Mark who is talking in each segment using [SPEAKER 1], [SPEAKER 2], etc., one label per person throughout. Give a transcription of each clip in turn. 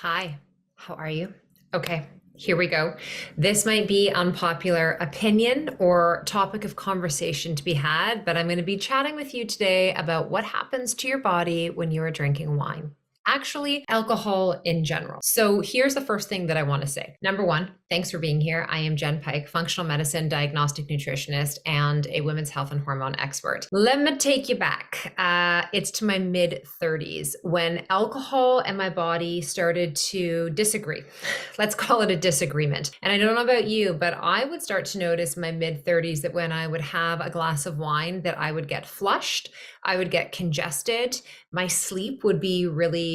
[SPEAKER 1] Hi, how are you? Okay, here we go. This might be unpopular opinion or topic of conversation to be had, but I'm going to be chatting with you today about what happens to your body when you are drinking wine. Actually, alcohol in general. So here's the first thing that I want to say. Number one, thanks for being here. I am Jenn Pike, functional medicine diagnostic nutritionist and a women's health and hormone expert. Let me take you back. It's to my mid 30s when alcohol and my body started to disagree. Let's call it a disagreement. And I don't know about you, but I would start to notice in my mid 30s that when I would have a glass of wine that I would get flushed, I would get congested, my sleep would be really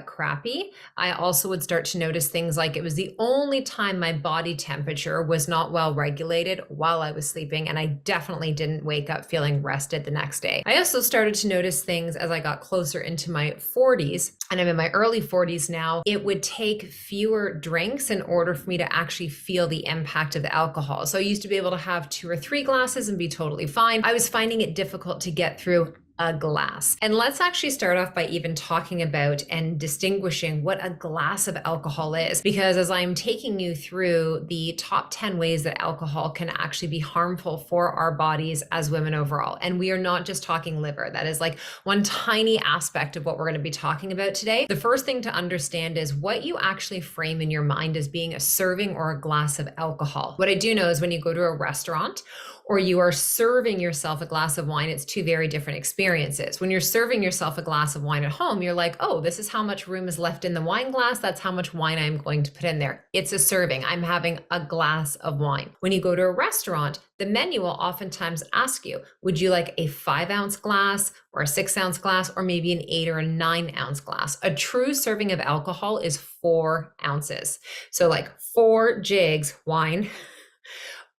[SPEAKER 1] crappy. I also would start to notice things like it was the only time my body temperature was not well regulated while I was sleeping, and I definitely didn't wake up feeling rested the next day. I also started to notice things as I got closer into my 40s, and I'm in my early 40s now. It would take fewer drinks in order for me to actually feel the impact of the alcohol. So I used to be able to have 2 or 3 glasses and be totally fine. I was finding it difficult to get through a glass. And let's actually start off by even talking about and distinguishing what a glass of alcohol is, because as I'm taking you through the top 10 ways that alcohol can actually be harmful for our bodies as women overall. And we are not just talking liver. That is like one tiny aspect of what we're going to be talking about today. The first thing to understand is what you actually frame in your mind as being a serving or a glass of alcohol. What I do know is when you go to a restaurant or you are serving yourself a glass of wine, it's 2 very different experiences. When you're serving yourself a glass of wine at home, you're like, oh, this is how much room is left in the wine glass. That's how much wine I'm going to put in there. It's a serving. I'm having a glass of wine. When you go to a restaurant, the menu will oftentimes ask you, would you like a 5-ounce glass or a 6-ounce glass or maybe an 8 or a 9-ounce glass? A true serving of alcohol is 4 ounces. So like 4 jigs wine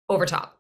[SPEAKER 1] over top.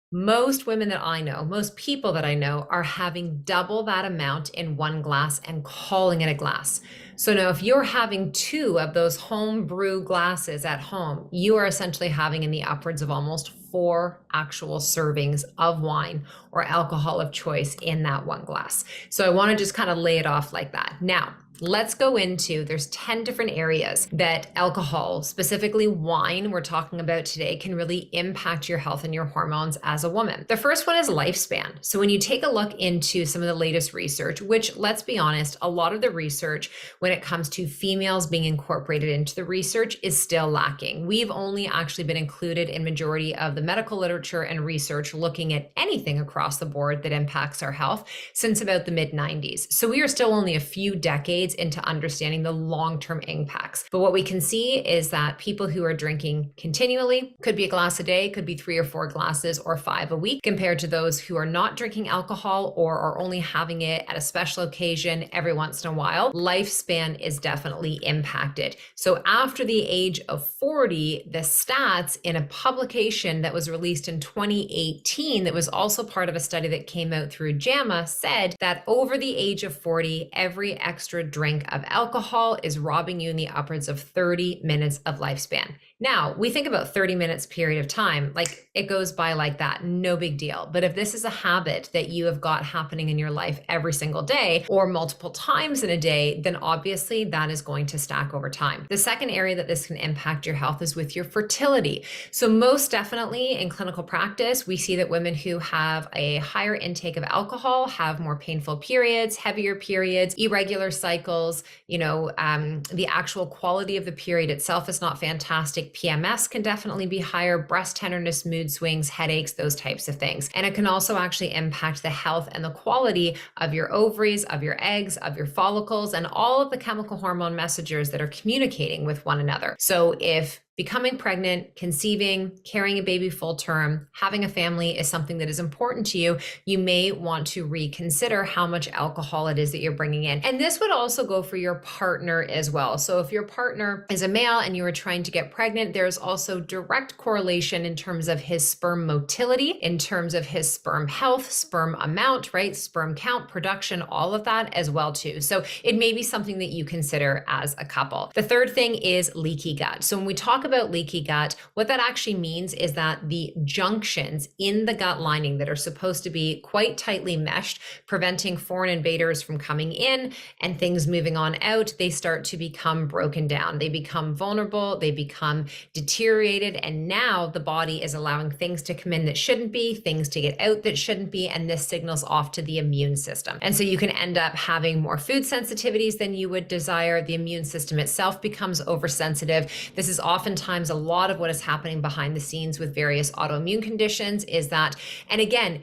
[SPEAKER 1] Most women that I know, most people that I know are having double that amount in 1 glass and calling it a glass. So now if you're having 2 of those home brew glasses at home, you are essentially having in the upwards of almost 4 actual servings of wine or alcohol of choice in that 1 glass. So I want to just kind of lay it off like that. Now, let's go into, there's 10 different areas that alcohol, specifically wine we're talking about today, can really impact your health and your hormones as a woman. The first one is lifespan. So when you take a look into some of the latest research, which let's be honest, a lot of the research when it comes to females being incorporated into the research is still lacking. We've only actually been included in majority of the medical literature and research looking at anything across the board that impacts our health since about the mid 90s. So we are still only a few decades into understanding the long-term impacts. But what we can see is that people who are drinking continually, could be a glass a day, could be 3 or 4 glasses or 5 a week, compared to those who are not drinking alcohol or are only having it at a special occasion every once in a while, lifespan is definitely impacted. So after the age of 40, the stats in a publication that was released in 2018 that was also part of a study that came out through JAMA said that over the age of 40, every extra drink of alcohol is robbing you in the upwards of 30 minutes of lifespan. Now, we think about 30 minutes period of time, like it goes by like that, no big deal. But if this is a habit that you have got happening in your life every single day or multiple times in a day, then obviously that is going to stack over time. The second area that this can impact your health is with your fertility. So most definitely in clinical practice, we see that women who have a higher intake of alcohol have more painful periods, heavier periods, irregular cycles, the actual quality of the period itself is not fantastic. PMS can definitely be higher, breast tenderness, mood swings, headaches, those types of things. And it can also actually impact the health and the quality of your ovaries, of your eggs, of your follicles, and all of the chemical hormone messengers that are communicating with one another. So if becoming pregnant, conceiving, carrying a baby full term, having a family is something that is important to you, you may want to reconsider how much alcohol it is that you're bringing in. And this would also go for your partner as well. So if your partner is a male and you are trying to get pregnant, there's also direct correlation in terms of his sperm motility, in terms of his sperm health, sperm amount, right? Sperm count, production, all of that as well too. So it may be something that you consider as a couple. The third thing is leaky gut. So when we talk about leaky gut, what that actually means is that the junctions in the gut lining that are supposed to be quite tightly meshed, preventing foreign invaders from coming in and things moving on out, they start to become broken down. They become vulnerable, they become deteriorated, and now the body is allowing things to come in that shouldn't be, things to get out that shouldn't be, and this signals off to the immune system. And so you can end up having more food sensitivities than you would desire. The immune system itself becomes oversensitive. This is oftentimes a lot of what is happening behind the scenes with various autoimmune conditions is that, and again,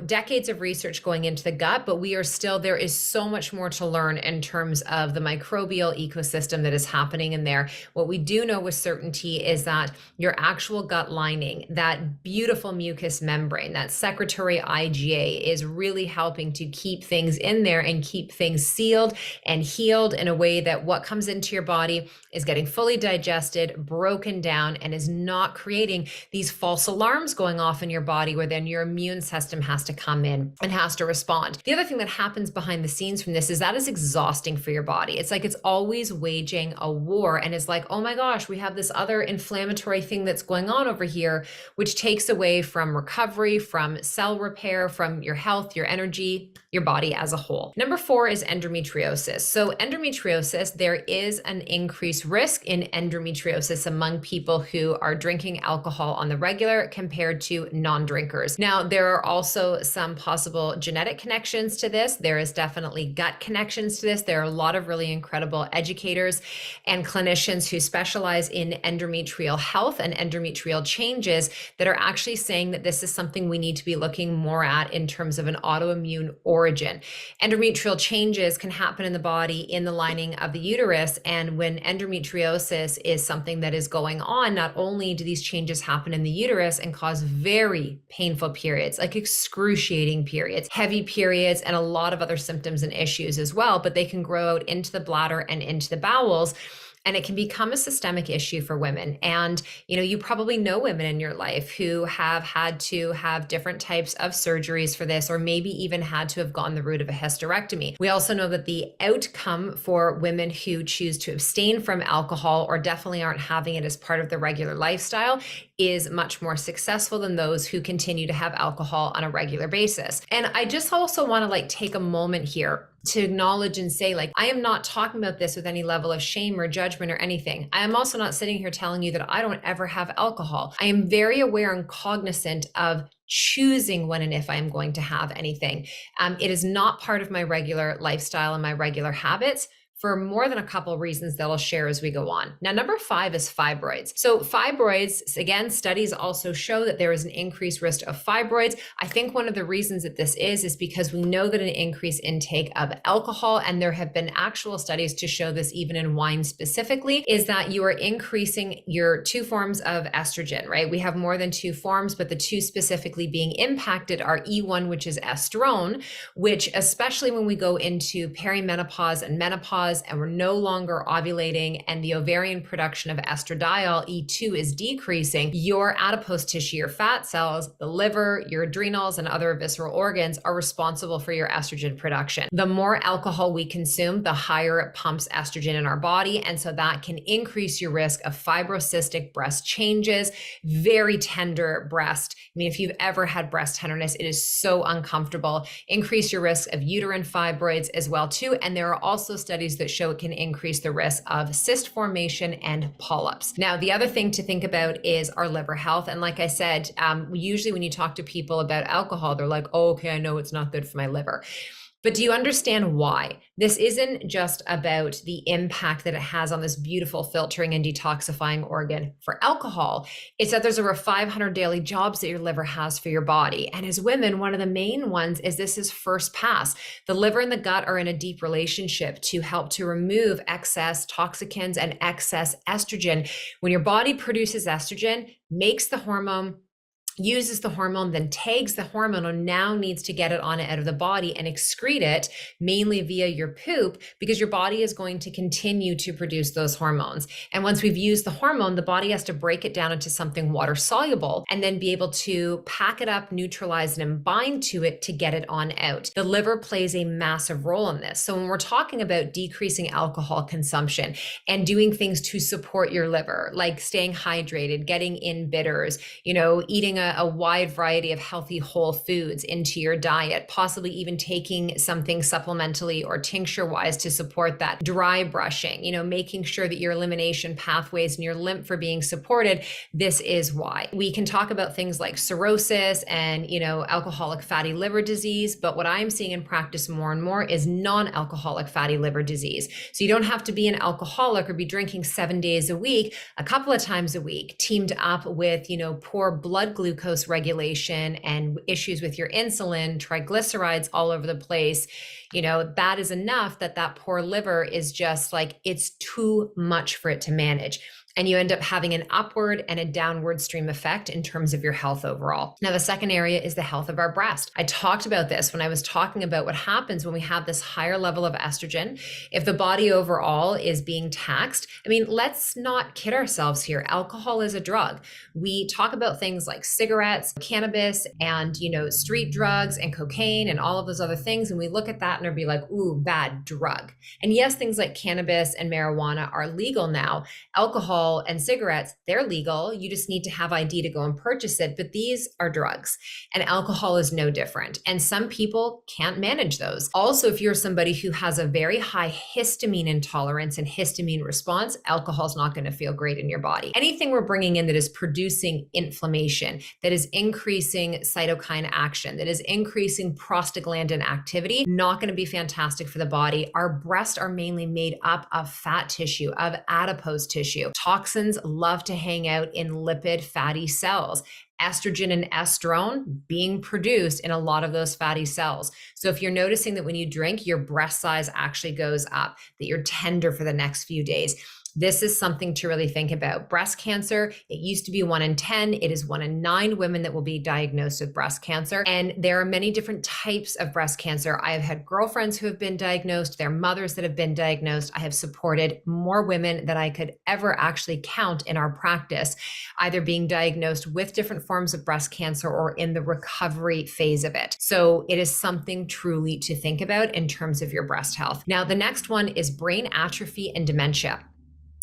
[SPEAKER 1] decades of research going into the gut, but there is so much more to learn in terms of the microbial ecosystem that is happening in there. What we do know with certainty is that your actual gut lining, that beautiful mucous membrane, that secretory IgA, is really helping to keep things in there and keep things sealed and healed in a way that what comes into your body is getting fully digested, broken down, and is not creating these false alarms going off in your body where then your immune system has to come in and has to respond. The other thing that happens behind the scenes from this is that is exhausting for your body. It's like it's always waging a war, and it's like, oh my gosh, we have this other inflammatory thing that's going on over here, which takes away from recovery, from cell repair, from your health, your energy, your body as a whole. Number 4 is endometriosis. So endometriosis, there is an increased risk in endometriosis among people who are drinking alcohol on the regular compared to non-drinkers. Now, there are also some possible genetic connections to this. There is definitely gut connections to this. There are a lot of really incredible educators and clinicians who specialize in endometrial health and endometrial changes that are actually saying that this is something we need to be looking more at in terms of an autoimmune origin. Endometrial changes can happen in the body in the lining of the uterus, and when endometriosis is something that is going on, not only do these changes happen in the uterus and cause very painful periods, like excruciating periods, heavy periods, and a lot of other symptoms and issues as well, but they can grow out into the bladder and into the bowels. And it can become a systemic issue for women. And, you probably know women in your life who have had to have different types of surgeries for this, or maybe even had to have gone the route of a hysterectomy. We also know that the outcome for women who choose to abstain from alcohol or definitely aren't having it as part of their regular lifestyle is much more successful than those who continue to have alcohol on a regular basis. And I just also want to take a moment here to acknowledge and say, I am not talking about this with any level of shame or judgment or anything. I am also not sitting here telling you that I don't ever have alcohol. I am very aware and cognizant of choosing when and if I am going to have anything. It is not part of my regular lifestyle and my regular habits, for more than a couple of reasons that I'll share as we go on. Now, number 5 is fibroids. So fibroids, again, studies also show that there is an increased risk of fibroids. I think one of the reasons that this is because we know that an increased intake of alcohol, and there have been actual studies to show this even in wine specifically, is that you are increasing your 2 forms of estrogen, right? We have more than 2 forms, but the 2 specifically being impacted are E1, which is estrone, which especially when we go into perimenopause and menopause, and we're no longer ovulating and the ovarian production of estradiol, E2, is decreasing, your adipose tissue, your fat cells, the liver, your adrenals, and other visceral organs are responsible for your estrogen production. The more alcohol we consume, the higher it pumps estrogen in our body. And so that can increase your risk of fibrocystic breast changes, very tender breast. If you've ever had breast tenderness, it is so uncomfortable. Increase your risk of uterine fibroids as well too. And there are also studies that show it can increase the risk of cyst formation and polyps. Now, the other thing to think about is our liver health. And like I said, usually when you talk to people about alcohol, they're like, oh, okay, I know it's not good for my liver. But do you understand why? This isn't just about the impact that it has on this beautiful filtering and detoxifying organ for alcohol. It's that there's over 500 daily jobs that your liver has for your body. And as women, one of the main ones is this is first pass. The liver and the gut are in a deep relationship to help to remove excess toxicants and excess estrogen. When your body produces estrogen, makes the hormone, uses the hormone, then tags the hormone, and now needs to get it on it out of the body and excrete it mainly via your poop, because your body is going to continue to produce those hormones. And once we've used the hormone, the body has to break it down into something water soluble and then be able to pack it up, neutralize it, and bind to it to get it on out. The liver plays a massive role in this. So when we're talking about decreasing alcohol consumption and doing things to support your liver, like staying hydrated, getting in bitters, eating a wide variety of healthy whole foods into your diet, possibly even taking something supplementally or tincture wise to support that, dry brushing, making sure that your elimination pathways and your lymph are being supported. This is why. We can talk about things like cirrhosis and, alcoholic fatty liver disease, but what I'm seeing in practice more and more is non-alcoholic fatty liver disease. So you don't have to be an alcoholic or be drinking 7 days a week, a couple of times a week, teamed up with, poor blood glucose regulation and issues with your insulin, triglycerides all over the place. That is enough that poor liver is just like, it's too much for it to manage. And you end up having an upward and a downward stream effect in terms of your health overall. Now, the second area is the health of our breast. I talked about this when I was talking about what happens when we have this higher level of estrogen. If the body overall is being taxed, let's not kid ourselves here. Alcohol is a drug. We talk about things like cigarettes, cannabis, and, street drugs and cocaine and all of those other things. And we look at that and be like, ooh, bad drug. And yes, things like cannabis and marijuana are legal now. Alcohol and cigarettes, they're legal. You just need to have ID to go and purchase it. But these are drugs, and alcohol is no different. And some people can't manage those. Also, if you're somebody who has a very high histamine intolerance and histamine response, alcohol is not going to feel great in your body. Anything we're bringing in that is producing inflammation, that is increasing cytokine action, that is increasing prostaglandin activity, not going to be fantastic for the body. Our breasts are mainly made up of fat tissue, of adipose tissue. Toxins love to hang out in lipid fatty cells. Estrogen and estrone being produced in a lot of those fatty cells. So if you're noticing that when you drink, your breast size actually goes up, that you're tender for the next few days, this is something to really think about. Breast cancer, it used to be 1 in 10. It is 1 in 9 women that will be diagnosed with breast cancer. And there are many different types of breast cancer. I have had girlfriends who have been diagnosed, their mothers that have been diagnosed. I have supported more women than I could ever actually count in our practice, either being diagnosed with different forms of breast cancer or in the recovery phase of it. So it is something truly to think about in terms of your breast health. Now, the next one is brain atrophy and dementia.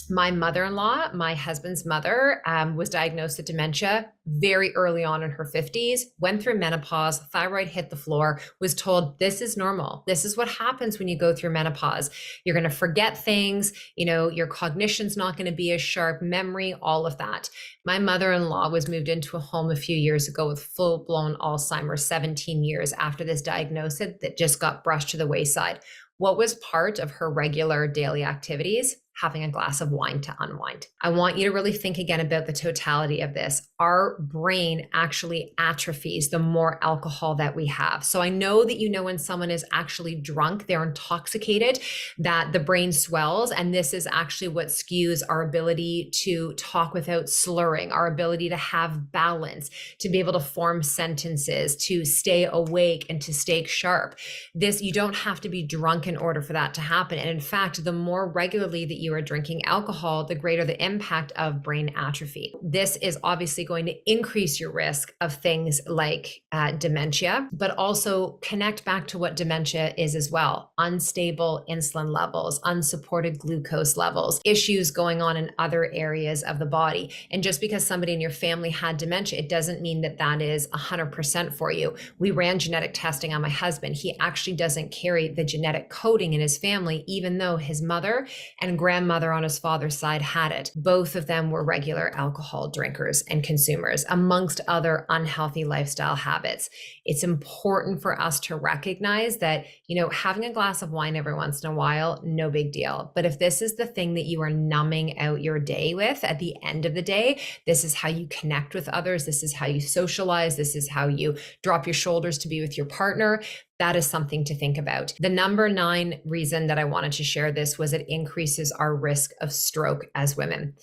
[SPEAKER 1] My mother-in-law, my husband's mother, was diagnosed with dementia very early on in her 50s, went through menopause, thyroid hit the floor, was told, this is normal. This is what happens when you go through menopause. You're going to forget things, your cognition's not going to be as sharp, memory, all of that. My mother-in-law was moved into a home a few years ago with full-blown Alzheimer's, 17 years after this diagnosis that just got brushed to the wayside. What was part of her regular daily activities? Having a glass of wine to unwind. I want you to really think again about the totality of this. Our brain actually atrophies the more alcohol that we have. So I know that when someone is actually drunk, they're intoxicated, that the brain swells. And this is actually what skews our ability to talk without slurring, our ability to have balance, to be able to form sentences, to stay awake and to stay sharp. You don't have to be drunk in order for that to happen. And in fact, the more regularly that you are drinking alcohol, the greater the impact of brain atrophy. This is obviously going to increase your risk of things like dementia, but also connect back to what dementia is as well. Unstable insulin levels, unsupported glucose levels, issues going on in other areas of the body. And just because somebody in your family had dementia, it doesn't mean that that is 100% for you. We ran genetic testing on my husband. He actually doesn't carry the genetic coding in his family, even though his mother and grandmother on his father's side had it. Both of them were regular alcohol drinkers and consumers, amongst other unhealthy lifestyle habits. It's important for us to recognize that, having a glass of wine every once in a while, no big deal. But if this is the thing that you are numbing out your day with at the end of the day, this is how you connect with others. This is how you socialize. This is how you drop your shoulders to be with your partner. That is something to think about. The number 9 reason that I wanted to share this was it increases our risk of stroke as women.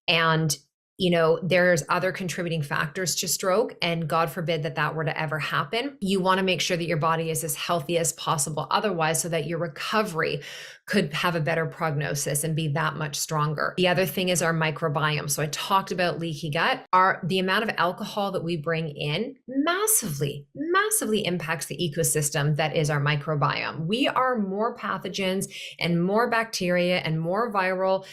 [SPEAKER 1] And There's other contributing factors to stroke, and God forbid that that were to ever happen. You want to make sure that your body is as healthy as possible otherwise, so that your recovery could have a better prognosis and be that much stronger. The other thing is our microbiome. So I talked about leaky gut. The amount of alcohol that we bring in massively impacts the ecosystem that is our microbiome. We are more pathogens and more bacteria and more viral,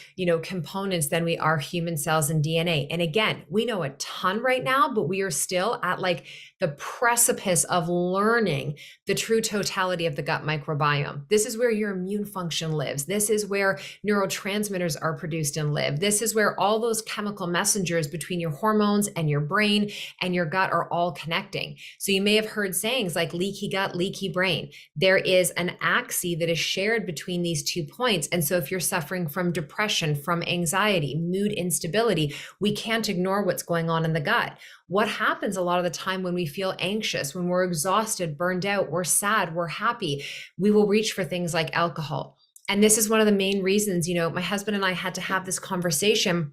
[SPEAKER 1] components than we are human cells and DNA. And again, we know a ton right now, but we are still at like the precipice of learning the true totality of the gut microbiome. This is where your immune function lives. This is where neurotransmitters are produced and live. This is where all those chemical messengers between your hormones and your brain and your gut are all connecting. So you may have heard sayings like leaky gut, leaky brain. There is an axis that is shared between these 2 points. And so if you're suffering from depression, from anxiety, mood instability, we can't ignore what's going on in the gut. What happens a lot of the time when we feel anxious, when we're exhausted, burned out, we're sad, we're happy, we will reach for things like alcohol. And this is one of the main reasons, my husband and I had to have this conversation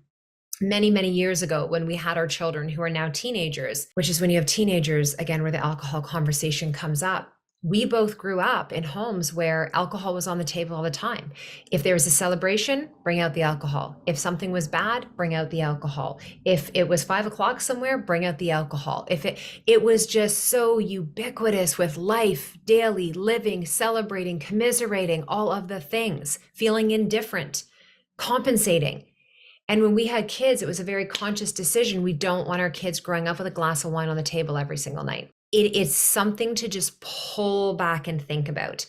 [SPEAKER 1] many years ago when we had our children who are now teenagers, which is when you have teenagers, again, where the alcohol conversation comes up. We both grew up in homes where alcohol was on the table all the time. If there was a celebration, bring out the alcohol. If something was bad, bring out the alcohol. If it was 5 o'clock somewhere, bring out the alcohol. If it was just so ubiquitous with life, daily living, celebrating, commiserating, all of the things, feeling indifferent, compensating. And when we had kids, it was a very conscious decision. We don't want our kids growing up with a glass of wine on the table every single night. It is something to just pull back and think about,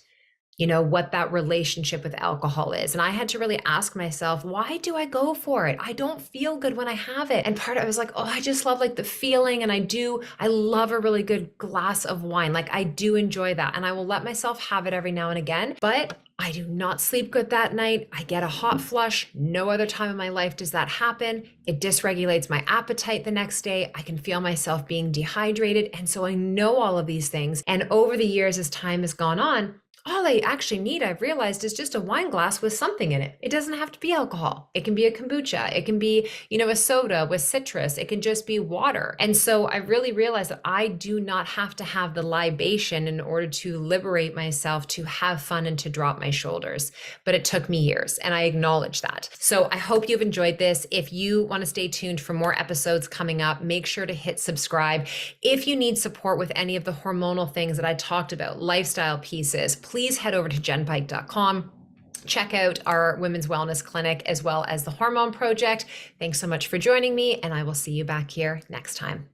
[SPEAKER 1] what that relationship with alcohol is. And I had to really ask myself, why do I go for it? I don't feel good when I have it. And part of it was like, oh, I just love like the feeling. And I love a really good glass of wine. Like I do enjoy that. And I will let myself have it every now and again, but I do not sleep good that night. I get a hot flush. No other time in my life does that happen. It dysregulates my appetite the next day. I can feel myself being dehydrated. And so I know all of these things. And over the years, as time has gone on, all I actually need, I've realized, is just a wine glass with something in it. It doesn't have to be alcohol. It can be a kombucha. It can be, a soda with citrus. It can just be water. And so I really realized that I do not have to have the libation in order to liberate myself, to have fun and to drop my shoulders. But it took me years, and I acknowledge that. So I hope you've enjoyed this. If you want to stay tuned for more episodes coming up, make sure to hit subscribe. If you need support with any of the hormonal things that I talked about, lifestyle pieces, please head over to jennpike.com. Check out our women's wellness clinic as well as the Hormone Project. Thanks so much for joining me, and I will see you back here next time.